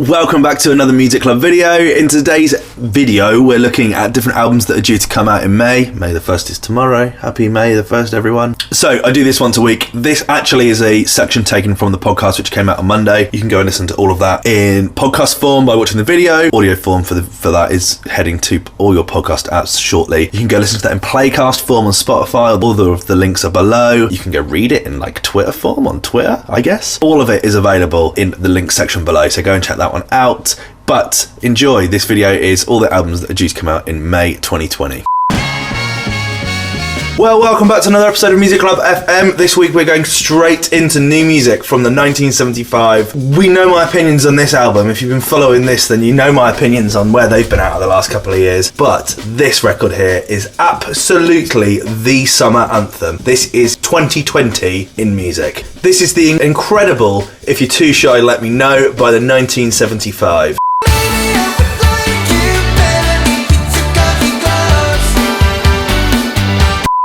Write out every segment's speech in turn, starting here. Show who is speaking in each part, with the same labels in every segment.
Speaker 1: Welcome back to another Music Club video. In today's video, we're looking at different albums that are due to come out in May. May the 1st is tomorrow. Happy May the 1st, everyone. So I do this once a week. This actually is a section taken from the podcast, which came out on Monday. You can go and listen to all of that in podcast form by watching the video. Audio form for that is heading to all your podcast apps shortly. You can go listen to that in Playcast form on Spotify. All of the links are below. You can go read it in like Twitter form on Twitter, I guess. All of it is available in the link section below, so go and check that one out. But enjoy. This video is all the albums that are due to come out in May 2020. Well, welcome back to another episode of Music Club FM. This week we're going straight into new music from the 1975. We know my opinions on this album. If you've been following this, then you know my opinions on where they've been out of the last couple of years. But this record here is absolutely the summer anthem. This is 2020 in music. This is the incredible If You're Too Shy, Let Me Know by the 1975.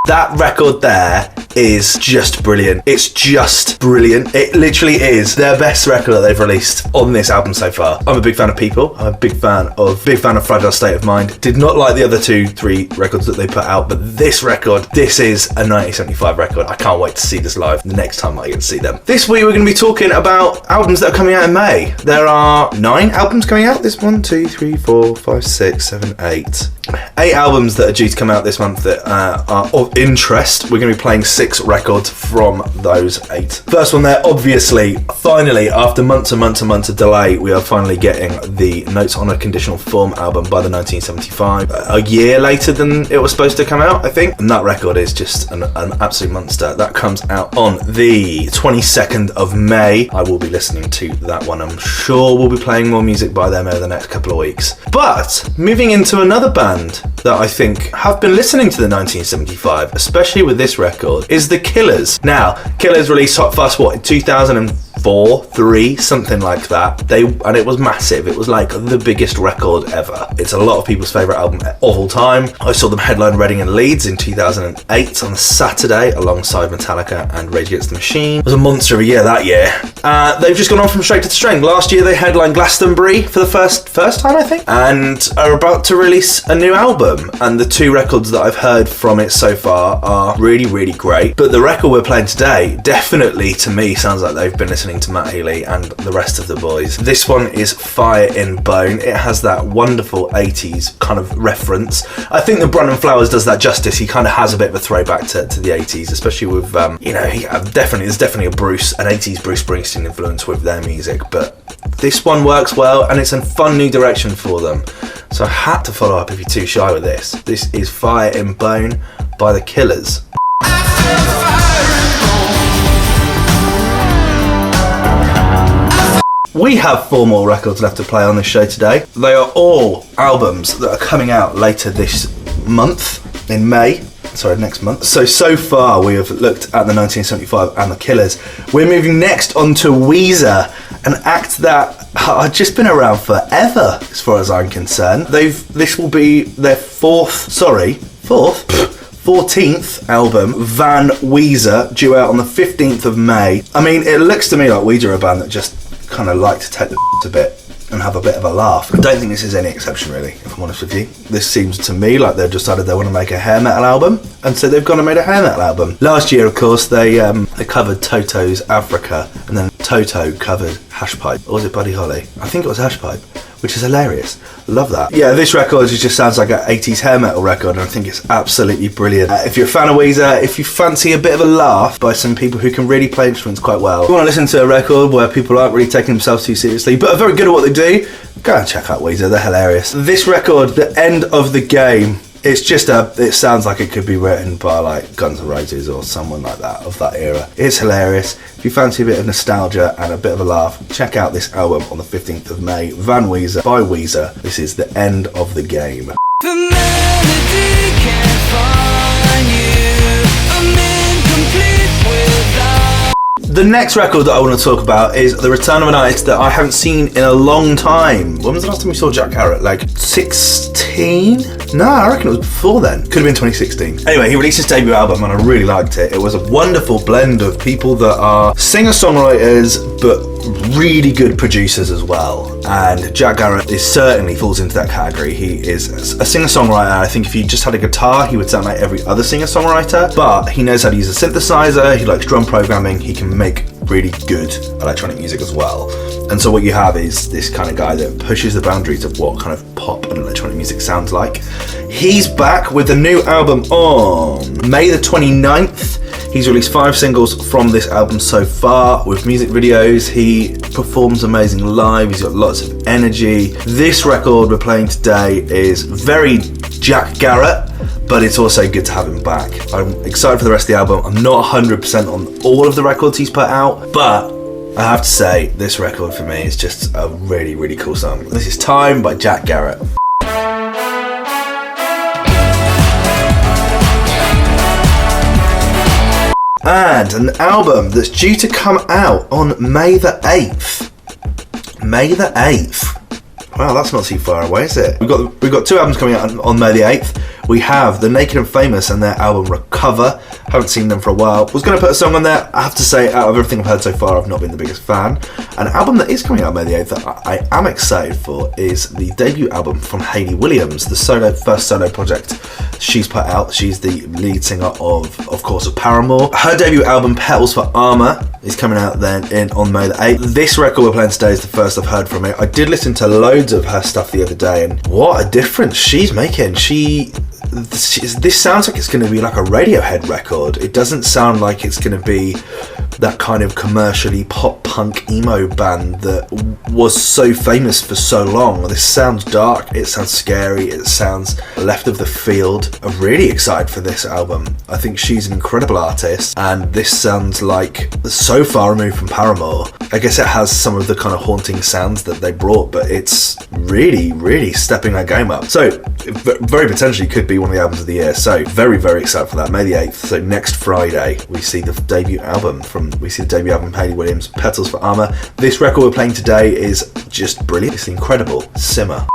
Speaker 1: That record there is just brilliant. It's just brilliant. It literally is their best record that they've released on this album so far. I'm a big fan of People. I'm a big fan of Fragile State of Mind. Did not like the other 2-3 records that they put out, but this record, this is a 1975 record. I can't wait to see this live the next time I get to see them. This week we're going to be talking about albums that are coming out in May. There are 9 albums coming out. This 1, 2, 3, 4, 5, 6, 7, 8. 8 albums that are due to come out this month that are of interest. We're going to be playing 6 records from those 8. First one there, obviously, finally, after months and months and months of delay, we are finally getting the Notes on a Conditional Form album by the 1975. A year later than it was supposed to come out, I think. And that record is just an absolute monster. That comes out on the 22nd of May. I will be listening to that one. I'm sure we'll be playing more music by them over the next couple of weeks. But moving into another band that I think have been listening to the 1975, especially with this record, is The Killers. Now, Killers released Hot Fuss, in 2004, 3, something like that. And it was massive. It was like the biggest record ever. It's a lot of people's favourite album of all time. I saw them headline Reading and Leeds in 2008 on a Saturday alongside Metallica and Rage Against the Machine. It was a monster of a year that year. They've just gone on from strength to strength. Last year they headlined Glastonbury for the first time, I think, and are about to release a new album. And the 2 records that I've heard from it so far are really, really great. But the record we're playing today definitely, to me, sounds like they've been listening to Matt Healy and the rest of the boys. This one is Fire in Bone. It has that wonderful 80s kind of reference. I think that Brandon Flowers does that justice. He kind of has a bit of a throwback to the 80s, especially with, there's definitely an 80s Bruce Springsteen influence with their music. But this one works well, and it's a fun new direction for them. So I had to follow up If You're Too Shy with this. This is Fire in Bone by The Killers. We have 4 more records left to play on this show today. They are all albums that are coming out later this month, in May. Next month. So far we have looked at the 1975 and The Killers. We're moving next on to Weezer, an act that have just been around forever as far as I'm concerned. This will be their 14th album, Van Weezer, due out on the 15th of May. I mean, it looks to me like Weezer are a band that just kind of like to take the a bit and have a bit of a laugh. I don't think this is any exception, really, if I'm honest with you. This seems to me like they've decided they want to make a hair metal album, and so they've gone and made a hair metal album. Last year, of course, they covered Toto's Africa, and then Toto covered Hashpipe. Or was it Buddy Holly? I think it was Hashpipe, which is hilarious. Love that. Yeah, this record just sounds like an 80s hair metal record, and I think it's absolutely brilliant. If you're a fan of Weezer, if you fancy a bit of a laugh by some people who can really play instruments quite well, if you want to listen to a record where people aren't really taking themselves too seriously, but are very good at what they do, go and check out Weezer, they're hilarious. This record, The End of the Game, it sounds like it could be written by like Guns N' Roses or someone like that of that era. It's hilarious. If you fancy a bit of nostalgia and a bit of a laugh, check out this album on the 15th of May, Van Weezer by Weezer. This is The End of the Game. The melody can't find you. I'm incomplete without. The next record that I want to talk about is the return of an artist that I haven't seen in a long time. When was the last time we saw Jack Garratt? Like 16? No, I reckon it was before then. Could have been 2016. Anyway, he released his debut album and I really liked it. It was a wonderful blend of people that are singer-songwriters but really good producers as well, and Jack Garratt certainly falls into that category. He is a singer-songwriter. I think if he just had a guitar, he would sound like every other singer-songwriter, but he knows how to use a synthesizer, he likes drum programming, he can make really good electronic music as well. And so what you have is this kind of guy that pushes the boundaries of what kind of pop and electronic music sounds like. He's back with a new album on May the 29th. He's released 5 singles from this album so far with music videos. He performs amazing live. He's got lots of energy. This record we're playing today is very Jack Garratt, but it's also good to have him back. I'm excited for the rest of the album. I'm not 100% on all of the records he's put out, but I have to say this record for me is just a really, really cool song. This is Time by Jack Garratt. And an album that's due to come out on May the 8th. May the 8th. Wow, that's not too far away, is it? We've got 2 albums coming out on May the 8th. We have The Naked and Famous and their album Recover. Haven't seen them for a while. Was going to put a song on there. I have to say, out of everything I've heard so far, I've not been the biggest fan. An album that is coming out on May the 8th that I am excited for is the debut album from Hayley Williams, the first solo project she's put out. She's the lead singer of course, of Paramore. Her debut album, Petals for Armour, is coming out then on May the 8th. This record we're playing today is the first I've heard from it. I did listen to loads of her stuff the other day, and what a difference she's making. This sounds like it's going to be like a Radiohead record. It doesn't sound like it's going to be that kind of commercially pop punk emo band that was so famous for so long. This sounds dark, it sounds scary, it sounds left of the field. I'm really excited for this album. I think she's an incredible artist, and this sounds like so far removed from Paramore. I guess it has some of the kind of haunting sounds that they brought, but it's really, really stepping that game up. So very potentially could be one of the albums of the year. So very, very excited for that. May the 8th. So next Friday we see the debut album from Hayley Williams, Petals for Armour. This record we're playing today is just brilliant. It's incredible. Simmer.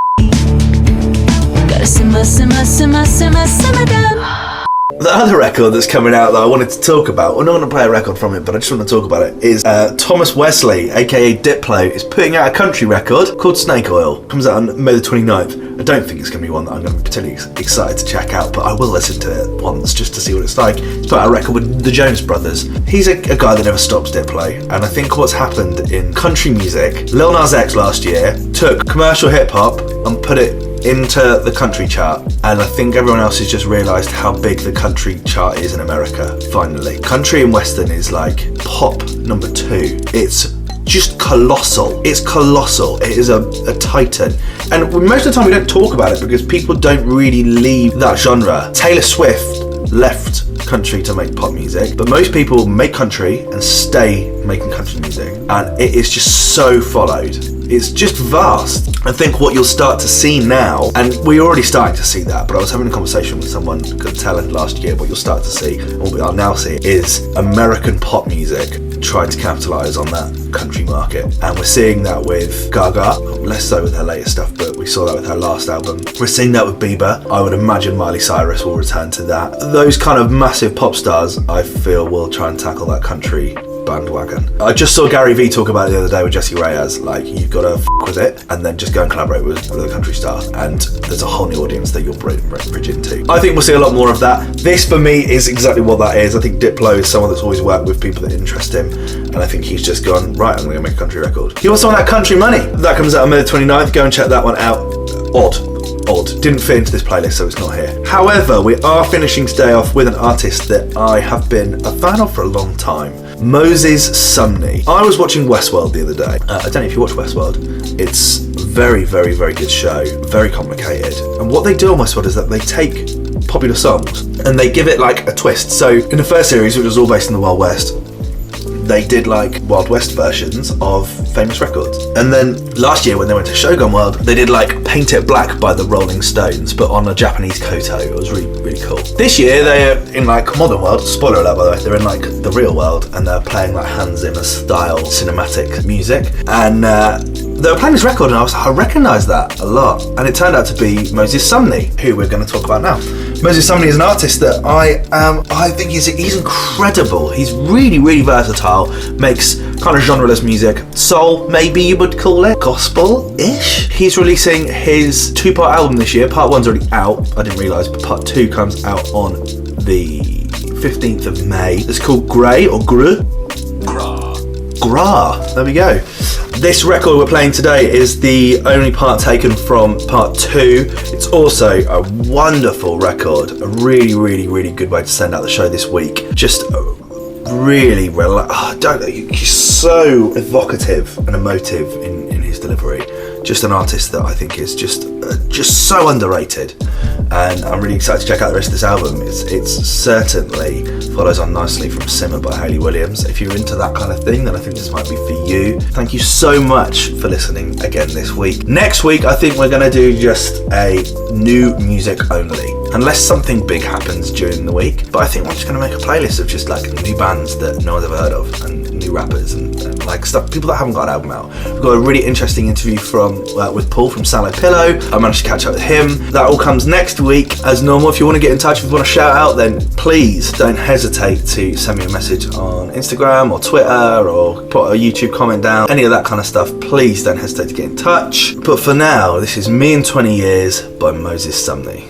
Speaker 1: Gotta simmer, simmer, simmer, simmer, simmer down. The other record that's coming out that I wanted to talk about, we're not going to play a record from it, but I just want to talk about it, is Thomas Wesley, aka Diplo, is putting out a country record called Snake Oil. Comes out on May the 29th. I don't think it's going to be one that I'm going to be particularly excited to check out, but I will listen to it once just to see what it's like. He's put out a record with the Jonas Brothers. He's a guy that never stops, Diplo, and I think what's happened in country music, Lil Nas X last year took commercial hip-hop and put it into the country chart, and I think everyone else has just realised how big the country chart is in America, finally. Country and Western is like pop number 2. It's just colossal. It's colossal. It is a titan. And most of the time we don't talk about it because people don't really leave that genre. Taylor Swift left country to make pop music, but most people make country and stay making country music, and it is just so followed. It's just vast. I think what you'll start to see now, and we're already starting to see that, but I was having a conversation with someone who could tell it last year, what you'll start to see, and what we are now seeing, is American pop music trying to capitalise on that country market. And we're seeing that with Gaga, less so with her latest stuff, but we saw that with her last album. We're seeing that with Bieber. I would imagine Miley Cyrus will return to that. Those kind of massive pop stars, I feel, will try and tackle that country bandwagon. I just saw Gary Vee talk about it the other day with Jessie Reyez, like, you've got to with it and then just go and collaborate with a country star, and there's a whole new audience that you'll bridge into. I think we'll see a lot more of that. This for me is exactly what that is. I think Diplo is someone that's always worked with people that interest him, and I think he's just gone, right, I'm going to make a country record. He also wants that country money. That comes out on May the 29th. Go and check that one out. Odd. Didn't fit into this playlist, so it's not here. However, we are finishing today off with an artist that I have been a fan of for a long time. Moses Sumney. I was watching Westworld the other day. I don't know if you watch Westworld. It's very, very, very good show. Very complicated. And what they do on Westworld is that they take popular songs and they give it like a twist. So in the first series, which was all based in the Wild West, they did like Wild West versions of famous records. And then last year when they went to Shogun World, they did like Paint It Black by the Rolling Stones, but on a Japanese koto. It was really, really cool. This year they're in like Modern World, spoiler alert by the way, they're in like the real world, and they're playing like Hans Zimmer style cinematic music. And they were playing this record and I recognised that a lot. And it turned out to be Moses Sumney, who we're going to talk about now. Moses Sumney is an artist that I think he's incredible. He's really, really versatile, makes kind of genreless music. Soul, maybe you would call it. Gospel-ish. He's releasing his 2-part album this year. Part 1's already out, I didn't realise, but part 2 comes out on the 15th of May. It's called Grey or Gru. Gra. There we go. This record we're playing today is the only part taken from part 2. It's also a wonderful record. A really, really, really good way to send out the show this week. Just really he's so evocative and emotive in his delivery. Just an artist that I think is just so underrated, and I'm really excited to check out the rest of this album. It's certainly follows on nicely from Simmer by Hayley Williams. If you're into that kind of thing, then I think this might be for you. Thank you so much for listening again this week. Next week, I think we're going to do just a new music only, unless something big happens during the week. But I think we're just going to make a playlist of just like new bands that no one's ever heard of, and new rappers and like stuff, people that haven't got an album out. We've got a really interesting interview with Paul from Sallow Pillow. I managed to catch up with him. That all comes next week. As normal, if you want to get in touch, if you want to shout out, then please don't hesitate to send me a message on Instagram or Twitter, or put a YouTube comment down, any of that kind of stuff. Please don't hesitate to get in touch. But for now, this is Me in 20 Years by Moses Sumney.